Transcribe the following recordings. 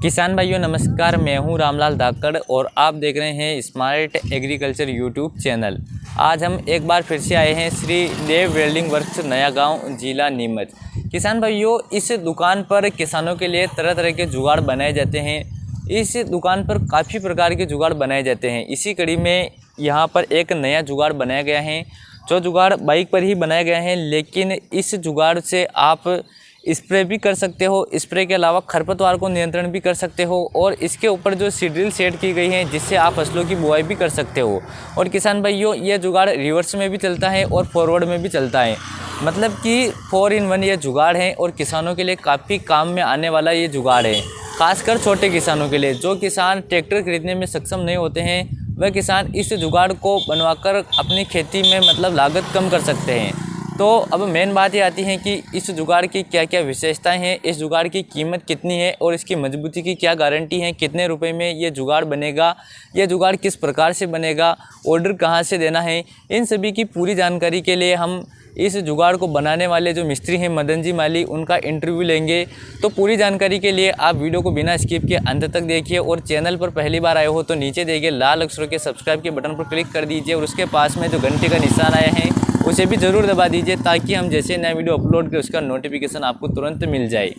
किसान भाइयों नमस्कार, मैं हूं रामलाल धाकड़ और आप देख रहे हैं स्मार्ट एग्रीकल्चर यूट्यूब चैनल। आज हम एक बार फिर से आए हैं श्री देव वेल्डिंग वर्क्स नया गांव जिला नीमच। किसान भाइयों, इस दुकान पर किसानों के लिए तरह तरह के जुगाड़ बनाए जाते हैं। इस दुकान पर काफ़ी प्रकार के जुगाड़ बनाए जाते हैं। इसी कड़ी में यहाँ पर एक नया जुगाड़ बनाया गया है। जो जुगाड़ बाइक पर ही बनाया गया है, लेकिन इस जुगाड़ से आप स्प्रे भी कर सकते हो। स्प्रे के अलावा खरपतवार को नियंत्रण भी कर सकते हो और इसके ऊपर जो सीड्रिल सेट की गई है, जिससे आप फसलों की बुआई भी कर सकते हो। और किसान भाइयों, ये जुगाड़ रिवर्स में भी चलता है और फॉरवर्ड में भी चलता है। मतलब कि 4 in 1 ये जुगाड़ है और किसानों के लिए काफ़ी काम में आने वाला ये जुगाड़ है। खासकर छोटे किसानों के लिए, जो किसान ट्रैक्टर खरीदने में सक्षम नहीं होते हैं, वह किसान इस जुगाड़ को बनवाकर अपनी खेती में मतलब लागत कम कर सकते हैं। तो अब मेन बात ये आती है कि इस जुगाड़ की क्या क्या विशेषताएं हैं, इस जुगाड़ की कीमत कितनी है और इसकी मजबूती की क्या गारंटी है, कितने रुपए में ये जुगाड़ बनेगा, ये जुगाड़ किस प्रकार से बनेगा, ऑर्डर कहाँ से देना है, इन सभी की पूरी जानकारी के लिए हम इस जुगाड़ को बनाने वाले जो मिस्त्री हैं मदन जी माली, उनका इंटरव्यू लेंगे। तो पूरी जानकारी के लिए आप वीडियो को बिना स्किप के अंत तक देखिए और चैनल पर पहली बार आए हो तो नीचे देखिए लाल अक्षरों के सब्सक्राइब के बटन पर क्लिक कर दीजिए और उसके पास में जो घंटे का निशान आया है उसे भी ज़रूर दबा दीजिए, ताकि हम जैसे नया वीडियो अपलोड करें उसका नोटिफिकेशन आपको तुरंत मिल जाए।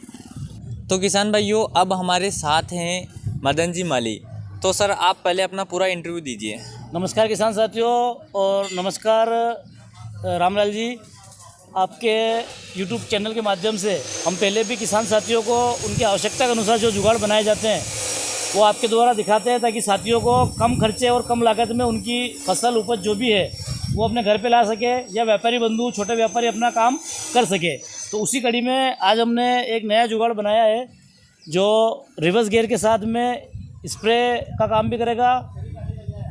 तो किसान भाइयों, अब हमारे साथ हैं मदन जी माली। तो सर, आप पहले अपना पूरा इंटरव्यू दीजिए। नमस्कार किसान साथियों और नमस्कार रामलाल जी। आपके YouTube चैनल के माध्यम से हम पहले भी किसान साथियों को उनकी आवश्यकता के अनुसार जो जुगाड़ बनाए जाते हैं वो आपके द्वारा दिखाते हैं, ताकि साथियों को कम खर्चे और कम लागत में उनकी फसल उपज जो भी है वो अपने घर पे ला सके, या व्यापारी बंधु छोटे व्यापारी अपना काम कर सके। तो उसी कड़ी में आज हमने एक नया जुगाड़ बनाया है जो रिवर्स गियर के साथ में स्प्रे का काम भी करेगा,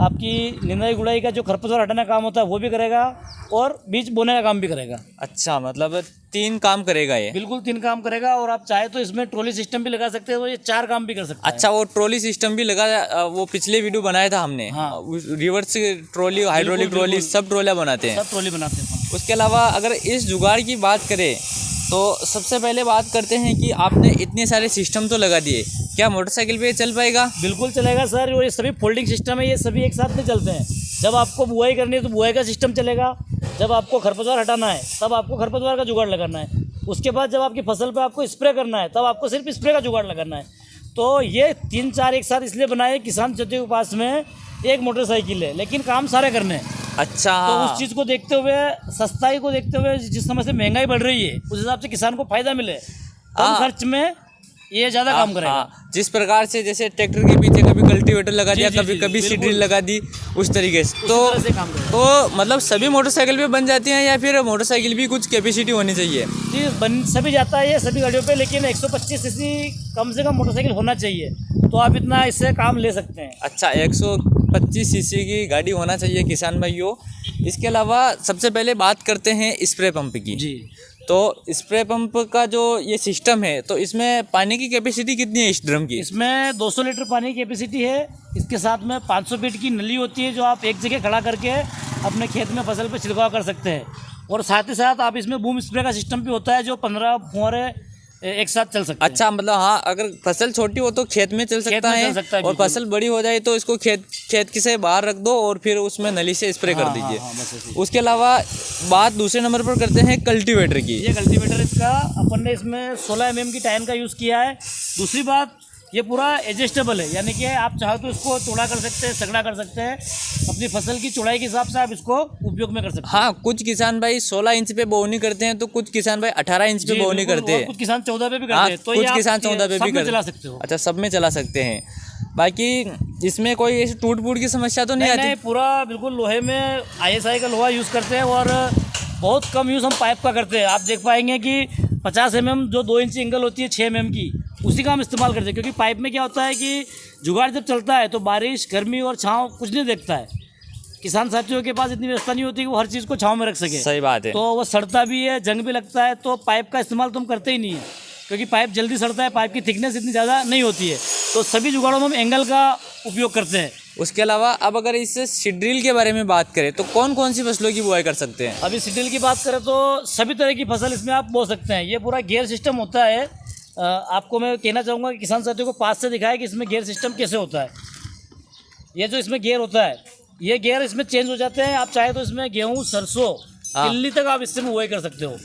आपकी निंदाई गुड़ाई का जो खरपतवार हटाने का काम होता है वो भी करेगा और बीज बोने का काम भी करेगा। अच्छा, मतलब 3 काम करेगा ये? बिल्कुल 3 काम करेगा। और आप चाहे तो इसमें ट्रॉली सिस्टम भी लगा सकते हैं, तो ये 4 काम भी कर सकते हैं। अच्छा, वो ट्रॉली सिस्टम भी लगा, वो पिछले वीडियो बनाया था हमने। हाँ। रिवर्स ट्रॉली, हाइड्रोलिक ट्रॉली, सब ट्रॉलियाँ बनाते हैं। सब ट्रॉली बनाते हैं। उसके अलावा अगर इस जुगाड़ की बात करें तो सबसे पहले बात करते हैं कि आपने इतने सारे सिस्टम तो लगा दिए, क्या मोटरसाइकिल पे चल पाएगा? बिल्कुल चलेगा सर। और ये सभी फोल्डिंग सिस्टम है, ये सभी एक साथ में चलते हैं। जब आपको बुआई करनी है तो बुआई का सिस्टम चलेगा, जब आपको खरपतवार हटाना है तब आपको खरपतवार का जुगाड़ लगाना है, उसके बाद जब आपकी फसल पे आपको स्प्रे करना है तब आपको सिर्फ स्प्रे का जुगाड़ लगाना है। तो ये 3-4 एक साथ इसलिए बनाए, किसान साथियों के पास में एक मोटरसाइकिल है लेकिन काम सारे करने हैं। अच्छा, तो उस चीज़ को देखते हुए, सस्ताई को देखते हुए, जिस समय से महंगाई बढ़ रही है उस हिसाब से किसान को फायदा मिले, कम खर्च में ये ज़्यादा काम करेगा। जिस प्रकार से जैसे ट्रैक्टर के पीछे कभी कल्टीवेटर लगा दिया, कभी सीड्रिल लगा दी, उस तरीके से तो मतलब सभी मोटरसाइकिल पे बन जाती हैं, या फिर मोटरसाइकिल भी कुछ कैपेसिटी होनी चाहिए? जी, बन सभी जाता है ये सभी गाड़ियों पे, लेकिन 125 सीसी कम से कम मोटरसाइकिल होना चाहिए, तो आप इतना इससे काम ले सकते हैं। अच्छा, 125 सीसी की गाड़ी होना चाहिए किसान भाइयों। इसके अलावा सबसे पहले बात करते हैं स्प्रे पंप की। जी, तो स्प्रे पंप का जो ये सिस्टम है, तो इसमें पानी की कैपेसिटी कितनी है इस ड्रम की? इसमें 200 लीटर पानी की कैपेसिटी है। इसके साथ में 500 फीट की नली होती है जो आप एक जगह खड़ा करके अपने खेत में फसल पे छिड़काव कर सकते हैं। और साथ ही साथ आप इसमें बूम स्प्रे का सिस्टम भी होता है जो 15 फुहारे एक साथ चल सकते हैं। अच्छा, मतलब हाँ, अगर फसल छोटी हो तो खेत में चल सकता है और फसल बड़ी हो जाए तो इसको खेत की से बाहर रख दो और फिर उसमें नली से स्प्रे कर दीजिए। उसके अलावा बात दूसरे नंबर पर करते हैं कल्टीवेटर की। ये कल्टीवेटर, इसका अपन ने इसमें 16 mm की टाइन का यूज़ किया है। दूसरी बात, ये पूरा एडजस्टेबल है, यानी कि आप चाहो तो इसको चौड़ा कर सकते हैं, सगड़ा कर सकते हैं, अपनी फसल की चौड़ाई के हिसाब से आप इसको उपयोग में कर सकते हैं। हाँ, कुछ किसान भाई 16 इंच पे बोवनी करते हैं, तो कुछ किसान भाई 18 इंच पे बोवनी करते हैं, कुछ किसान 14 पे भी करते हैं। तो कुछ किसान 14 पे भी चला सकते हो। अच्छा, सब में चला सकते हैं। बाकी इसमें कोई ऐसी टूट फूट की समस्या तो नहीं आती? नहीं, पूरा बिल्कुल लोहे में ISI का लोहा यूज़ करते हैं और बहुत कम यूज़ हम पाइप का करते हैं। आप देख पाएंगे कि 50 mm जो 2 इंच एंगल होती है 6 mm की, उसी का हम इस्तेमाल करते हैं। क्योंकि पाइप में क्या होता है कि जुगाड़ जब चलता है तो बारिश, गर्मी और छाँव कुछ नहीं देखता है। किसान साथियों के पास इतनी व्यवस्था नहीं होती कि वो हर चीज़ को छाँव में रख सके। सही बात है। तो वो सड़ता भी है, जंग भी लगता है, तो पाइप का इस्तेमाल तो हम करते ही नहीं है, क्योंकि पाइप जल्दी सड़ता है, पाइप की थिकनेस इतनी ज़्यादा नहीं होती है। तो सभी जुगाड़ों में हम एंगल का उपयोग करते हैं। उसके अलावा अब अगर इस सीड्रिल के बारे में बात करें तो कौन कौन सी फसलों की बुआई कर सकते हैं? अभी सीड्रिल की बात करें तो सभी तरह की फसल इसमें आप बो सकते हैं। ये पूरा गियर सिस्टम होता है आपको मैं कहना चाहूँगा कि किसान साथियों को पास से दिखाया कि इसमें गियर सिस्टम कैसे होता है। ये जो इसमें गियर होता है, ये गियर इसमें चेंज हो जाते हैं। आप चाहे तो इसमें गेहूँ, सरसों, तिल्ली तक आप इससे बुआई कर सकते हो।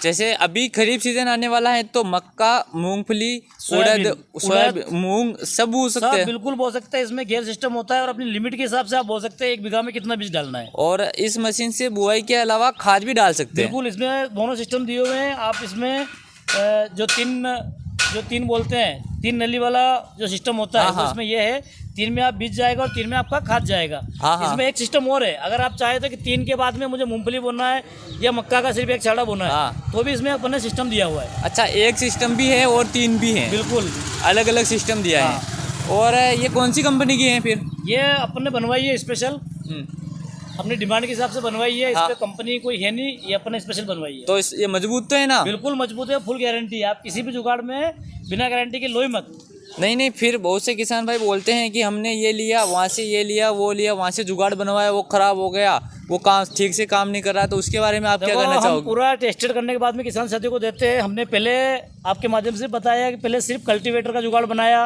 जैसे अभी खरीफ सीजन आने वाला है तो मक्का, मूंगफली, उड़द, मूंग सब बो सकते हैं। बिल्कुल बो सकते हैं। इसमें गियर सिस्टम होता है और अपनी लिमिट के हिसाब से आप बो सकते हैं 1 बीघा में कितना बीज डालना है। और इस मशीन से बुआई के अलावा खाद भी डाल सकते हैं। बिल्कुल, इसमें दोनों सिस्टम दिए हुए हैं। आप इसमें जो तीन बोलते हैं, 3 नली वाला जो सिस्टम होता है, तो इसमें ये है 3 में आप बीज जाएगा और 3 में आपका खाद जाएगा। इसमें एक सिस्टम और है, अगर आप चाहे तो कि 3 के बाद में मुझे मूंगफली बोना है या मक्का का सिर्फ एक छाड़ा बोना है, तो भी इसमें अपने सिस्टम दिया हुआ है। अच्छा, एक सिस्टम भी है और 3 भी है। बिल्कुल, अलग अलग सिस्टम दिया है। और ये कौन सी कंपनी की है फिर? ये अपने बनवाई है स्पेशल, अपनी डिमांड के हिसाब से बनवाई है। इस पे कंपनी कोई है नहीं, ये अपने स्पेशल बनवाई है। तो ये मजबूत तो है ना? बिल्कुल मजबूत है, फुल गारंटी है। आप किसी भी जुगाड़ में बिना गारंटी के लो ही मत। नहीं, फिर बहुत से किसान भाई बोलते हैं कि हमने ये लिया, वहाँ से ये लिया, वो लिया, वहाँ से जुगाड़ बनवाया, वो खराब हो गया, वो काम ठीक से काम नहीं कर रहा। तो उसके बारे में आप क्या कहना चाहोगे? पूरा टेस्टेड करने के बाद में किसान साथियों को देते हैं। हमने पहले आपके माध्यम से बताया कि पहले सिर्फ कल्टीवेटर का जुगाड़ बनाया,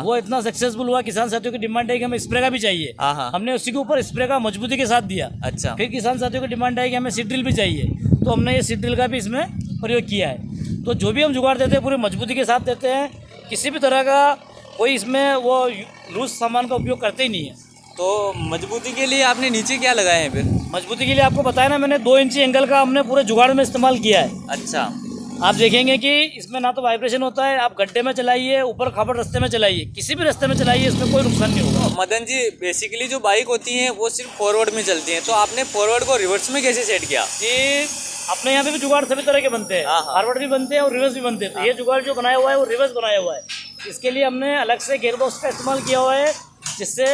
वो इतना सक्सेसफुल हुआ। किसान साथियों की डिमांड है कि हमें स्प्रे का भी चाहिए, हमने उसी के ऊपर स्प्रे का मजबूती के साथ दिया। अच्छा, फिर किसान साथियों की डिमांड है कि हमें सीड ड्रिल भी चाहिए, तो हमने ये सीड ड्रिल का भी इसमें प्रयोग किया है। तो जो भी हम जुगाड़ देते हैं पूरी मजबूती के साथ देते हैं। किसी भी तरह का कोई इसमें वो लूज सामान का उपयोग करते ही नहीं है। तो मजबूती के लिए आपने नीचे क्या लगाए हैं फिर? मजबूती के लिए आपको बताया ना मैंने, 2 इंची एंगल का हमने पूरे जुगाड़ में इस्तेमाल किया है। अच्छा, आप देखेंगे कि इसमें ना तो वाइब्रेशन होता है। आप गड्ढे में चलाइए, ऊपर खाबड़ रास्ते में चलाइए, किसी भी रास्ते में चलाइए, इसमें कोई नुकसान नहीं होगा। मदन जी, बेसिकली जो बाइक होती हैं वो सिर्फ फॉरवर्ड में चलती हैं, तो आपने फॉरवर्ड को रिवर्स में कैसे सेट किया? कि अपने यहाँ पे भी जुगाड़ सभी तरह के बनते हैं, फॉरवर्ड भी बनते हैं और रिवर्स भी बनते हैं। तो ये जुगाड़ जो बनाया हुआ है वो रिवर्स बनाया हुआ है। इसके लिए हमने अलग से गियर बॉक्स का इस्तेमाल किया हुआ है, जिससे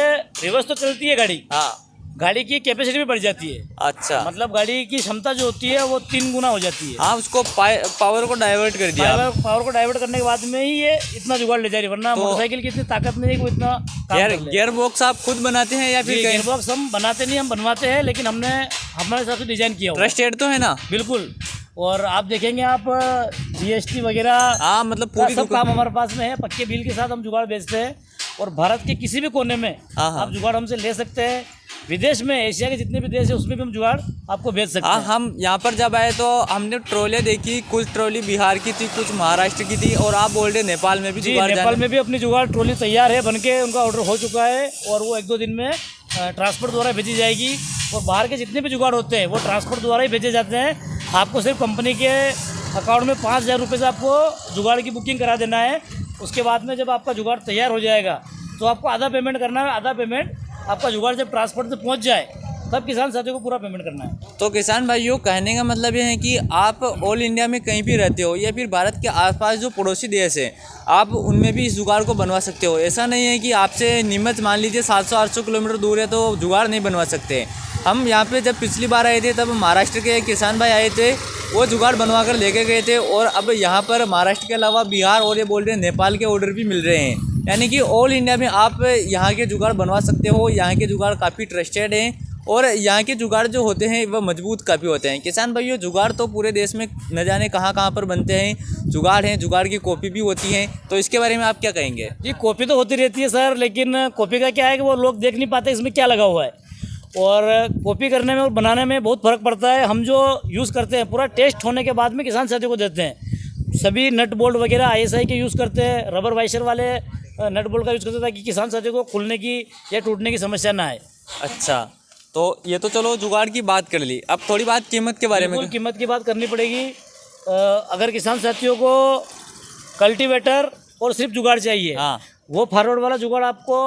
रिवर्स तो चलती है गाड़ी, गाड़ी की कैपेसिटी भी बढ़ जाती है। अच्छा, मतलब गाड़ी की क्षमता जो होती है वो 3 गुना हो जाती है। हाँ, उसको पावर को डाइवर्ट कर दिया। पावर को डाइवर्ट करने के बाद में ही ये इतना जुगाड़ ले जा रही है, वरना मोटरसाइकिल की इतनी ताकत नहीं है कि वो इतना गियर बॉक्स आप खुद बनाते हैं या फिर? गियर बॉक्स हम बनाते नहीं, हम बनवाते हैं, लेकिन हमने हमारे हिसाब से डिजाइन किया हुआ। ट्रस्टेड तो है ना? बिल्कुल। और आप देखेंगे, आप GST वगैरह, हाँ, मतलब पूरी सब काम हमारे पास में है। पक्के बिल के साथ हम जुगाड़ बेचते हैं और भारत के किसी भी कोने में आप जुगाड़ हमसे ले सकते हैं। विदेश में, एशिया के जितने भी देश है उसमें भी हम जुगाड़ आपको बेच सकते हैं। हम यहाँ पर जब आए तो हमने ट्रॉलियाँ देखी, कुछ ट्रॉली बिहार की थी, कुछ महाराष्ट्र की थी, और आप बोल रहे नेपाल में भी जुगाड़? नेपाल में भी अपनी जुगाड़ ट्रॉली तैयार है, बनके उनका ऑर्डर हो चुका है और वो 1-2 दिन में ट्रांसपोर्ट द्वारा भेजी जाएगी। और बाहर के जितने भी जुगाड़ होते हैं वो ट्रांसपोर्ट द्वारा ही भेजे जाते हैं। आपको सिर्फ कंपनी के अकाउंट में 5,000 रुपये से आपको जुगाड़ की बुकिंग करा देना है। उसके बाद में जब आपका जुगाड़ तैयार हो जाएगा तो आपको आधा पेमेंट करना है। आधा पेमेंट आपका जुगाड़ जब ट्रांसपोर्ट से पहुंच जाए तब किसान साथियों को पूरा पेमेंट करना है। तो किसान भाइयों, कहने का मतलब ये है कि आप ऑल इंडिया में कहीं भी रहते हो या फिर भारत के आसपास जो पड़ोसी देश है, आप उनमें भी इस जुगाड़ को बनवा सकते हो। ऐसा नहीं है कि आपसे नीमच मान लीजिए 700-800 किलोमीटर दूर है तो जुगाड़ नहीं बनवा सकते। हम यहाँ पे जब पिछली बार आए थे तब महाराष्ट्र के किसान भाई आए थे, वो जुगाड़ बनवा कर लेके गए थे। और अब यहाँ पर महाराष्ट्र के अलावा बिहार और ये बोल रहे हैं नेपाल के ऑर्डर भी मिल रहे हैं। यानी कि ऑल इंडिया में आप यहाँ के जुगाड़ बनवा सकते हो। यहाँ के जुगाड़ काफ़ी ट्रस्टेड हैं और यहाँ के जुगाड़ जो होते हैं वह मजबूत काफ़ी होते हैं। किसान भाइयों, जुगाड़ तो पूरे देश में न जाने कहाँ पर बनते हैं। जुगाड़ हैं, जुगाड़ की कॉपी भी होती हैं, तो इसके बारे में आप क्या कहेंगे? जी, कॉपी तो होती रहती है सर, लेकिन कॉपी का क्या है कि वो लोग देख नहीं पाते इसमें क्या लगा हुआ है। और कॉपी करने में और बनाने में बहुत फ़र्क पड़ता है। हम जो यूज़ करते हैं पूरा टेस्ट होने के बाद में किसान साथियों को देते हैं। सभी नट बोल्ट वगैरह ISI के यूज़ करते हैं, रबर वाइशर वाले नट बोल्ट का यूज़ करते हैं, ताकि किसान साथियों को खुलने की या टूटने की समस्या ना आए। अच्छा, तो ये तो चलो जुगाड़ की बात कर ली, अब थोड़ी बात कीमत के बारे में। कीमत की बात करनी पड़ेगी। अगर किसान साथियों को कल्टीवेटर और सिर्फ जुगाड़ चाहिए, वो फॉरवर्ड वाला जुगाड़ आपको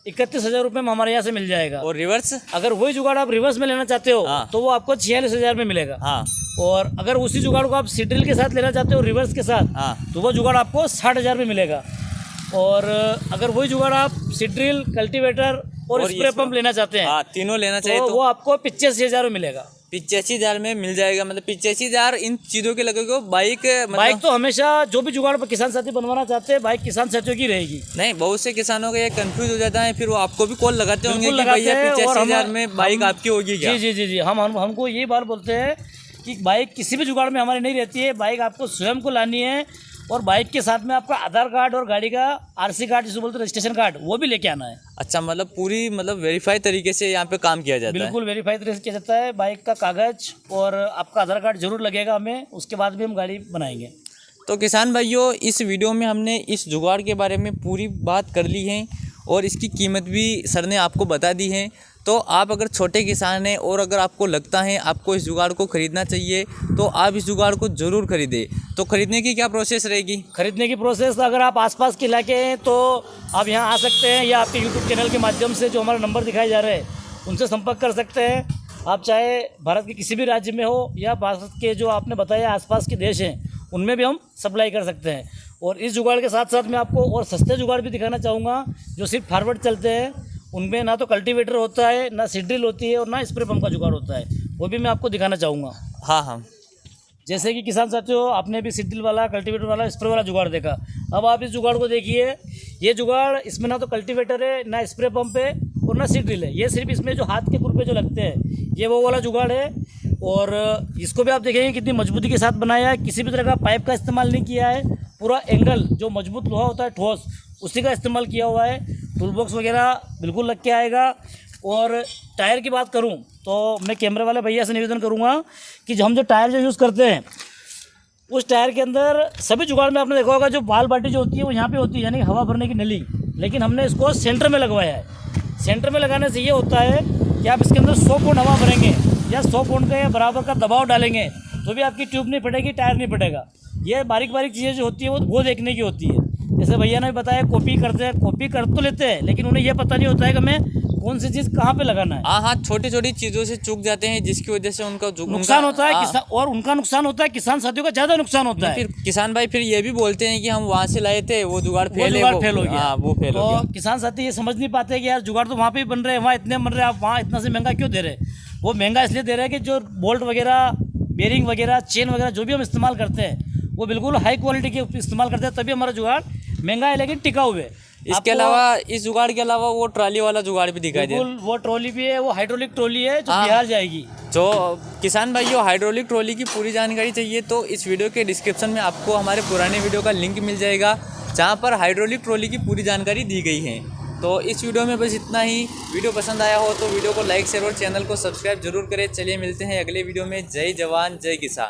31,000 रुपये में हमारे यहाँ से मिल जाएगा। और रिवर्स, अगर वही जुगाड़ आप रिवर्स में लेना चाहते हो तो वो आपको 46,000 में मिलेगा। और अगर उसी जुगाड़ को आप सीड्रिल के साथ लेना चाहते हो रिवर्स के साथ, तो वो जुगाड़ आपको 60,000 में मिलेगा। और अगर वही जुगाड़ आप सीड्रिल, कल्टीवेटर और स्प्रे पंप लेना चाहते हैं, तीनों लेना चाहिए, तो वो आपको 85,000 में मिलेगा। 85,000 में मिल जाएगा। मतलब 85,000 इन चीज़ों के लगेगा। बाइक बाइक तो हमेशा जो भी जुगाड़ पर किसान साथी बनवाना चाहते हैं, बाइक किसान साथियों की रहेगी। नहीं, बहुत से किसानों का ये कंफ्यूज हो जाता है, फिर वो आपको भी कॉल लगाते होंगे कि भैया 85,000 में बाइक आपकी होगी क्या? जी, हमको यही बात बोलते हैं कि बाइक किसी भी जुगाड़ में हमारी नहीं रहती है। बाइक आपको स्वयं को लानी है और बाइक के साथ में आपका आधार कार्ड और गाड़ी का आरसी कार्ड जिसको बोलते हैं रजिस्ट्रेशन कार्ड, वो भी लेके आना है। अच्छा, मतलब पूरी मतलब वेरीफाई तरीके से यहाँ पे काम किया जाता है। बिल्कुल वेरीफाई तरीके से किया जाता है। बाइक का कागज और आपका आधार कार्ड जरूर लगेगा हमें, उसके बाद भी हम गाड़ी बनाएंगे। तो किसान भाइयों, इस वीडियो में हमने इस जुगाड़ के बारे में पूरी बात कर ली है और इसकी कीमत भी सर ने आपको बता दी है। तो आप अगर छोटे किसान हैं और अगर आपको लगता है आपको इस जुगाड़ को ख़रीदना चाहिए तो आप इस जुगाड़ को ज़रूर खरीदें। तो ख़रीदने की क्या प्रोसेस रहेगी? खरीदने की प्रोसेस, अगर आप आसपास के इलाके हैं तो आप यहाँ आ सकते हैं या आपके यूट्यूब चैनल के माध्यम से जो हमारा नंबर दिखाए जा रहे हैं उनसे संपर्क कर सकते हैं। आप चाहे भारत के किसी भी राज्य में हो या भारत के जो आपने बताया आसपास के देश हैं उनमें भी हम सप्लाई कर सकते हैं। और इस जुगाड़ के साथ साथ मैं आपको और सस्ते जुगाड़ भी दिखाना चाहूँगा जो सिर्फ फॉरवर्ड चलते हैं। उनमें ना तो कल्टीवेटर होता है, ना सीड ड्रिल होती है और ना स्प्रे पंप का जुगाड़ होता है, वो भी मैं आपको दिखाना चाहूँगा। हाँ हाँ, जैसे कि किसान साथियों, आपने भी सीड ड्रिल वाला, कल्टीवेटर वाला, स्प्रे वाला जुगाड़ देखा। अब आप इस जुगाड़ को देखिए। ये जुगाड़, इसमें ना तो कल्टीवेटर है, ना स्प्रे पंप है और ना सीड ड्रिल है। ये सिर्फ इसमें जो हाथ के खुरपे जो लगते हैं ये वो वाला जुगाड़ है। और इसको भी आप देखेंगे कितनी मजबूती के साथ बनाया है। किसी भी तरह का पाइप का इस्तेमाल नहीं किया है। पूरा एंगल जो मजबूत लोहा होता है ठोस, उसी का इस्तेमाल किया हुआ है। टूल बॉक्स वगैरह बिल्कुल लग के आएगा। और टायर की बात करूं तो मैं कैमरे वाले भैया से निवेदन करूंगा कि जो हम जो टायर जो यूज़ करते हैं उस टायर के अंदर सभी जुगाड़ में आपने देखा होगा जो बाल बाटी जो होती है वो यहाँ पे होती है, यानी हवा भरने की नली। लेकिन हमने इसको सेंटर में लगवाया है। सेंटर में लगाने से ये होता है कि आप इसके अंदर 100 पौंड हवा भरेंगे या 100 पौंड का बराबर का दबाव डालेंगे तो भी आपकी ट्यूब नहीं फटेगी, टायर नहीं फटेगा। ये बारीक बारीक चीज़ें जो होती है वो देखने की होती है। जैसे भैया ने बताया कॉपी करते हैं, कॉपी कर तो लेते हैं लेकिन उन्हें यह पता नहीं होता है कि हमें कौन सी चीज़ कहाँ पे लगाना है। हाँ हाँ, छोटी छोटी चीज़ों से चूक जाते हैं जिसकी वजह से उनका नुकसान होता है। किसान और उनका नुकसान होता है, किसान साथियों का ज़्यादा नुकसान होता है। फिर किसान भाई फिर ये भी बोलते हैं कि हम वहाँ से लाए थे, वो जुगाड़ फेल हो गया। हाँ, वो फेल हो गया। तो किसान साथी ये समझ नहीं पाते कि यार जुगाड़ तो वहाँ पे ही बन रहे हैं, वहाँ इतने बन रहे हैं, आप वहाँ इतना से महंगा क्यों दे रहे हैं। वो महंगा इसलिए दे रहे हैं कि जो बोल्ट वगैरह, बेरिंग वगैरह, चेन वगैरह जो भी हम इस्तेमाल करते हैं वो बिल्कुल हाई क्वालिटी के इस्तेमाल करते हैं, तभी हमारा जुगाड़ महंगा है लेकिन टिकाऊ है। इसके अलावा, इस जुगाड़ के अलावा वो ट्रॉली वाला जुगाड़ भी दिखाई दे। बिल्कुल, वो ट्रॉली भी है, वो हाइड्रोलिक ट्रॉली है जो बिहार जाएगी। तो किसान भाइयों, हाइड्रोलिक ट्रॉली की पूरी जानकारी चाहिए तो इस वीडियो के डिस्क्रिप्शन में आपको हमारे पुराने वीडियो का लिंक मिल जाएगा जहाँ पर हाइड्रोलिक ट्रॉली की पूरी जानकारी दी गई है। तो इस वीडियो में बस इतना ही। वीडियो पसंद आया हो तो वीडियो को लाइक, शेयर और चैनल को सब्सक्राइब जरूर करें। चलिए मिलते हैं अगले वीडियो में। जय जवान जय किसान।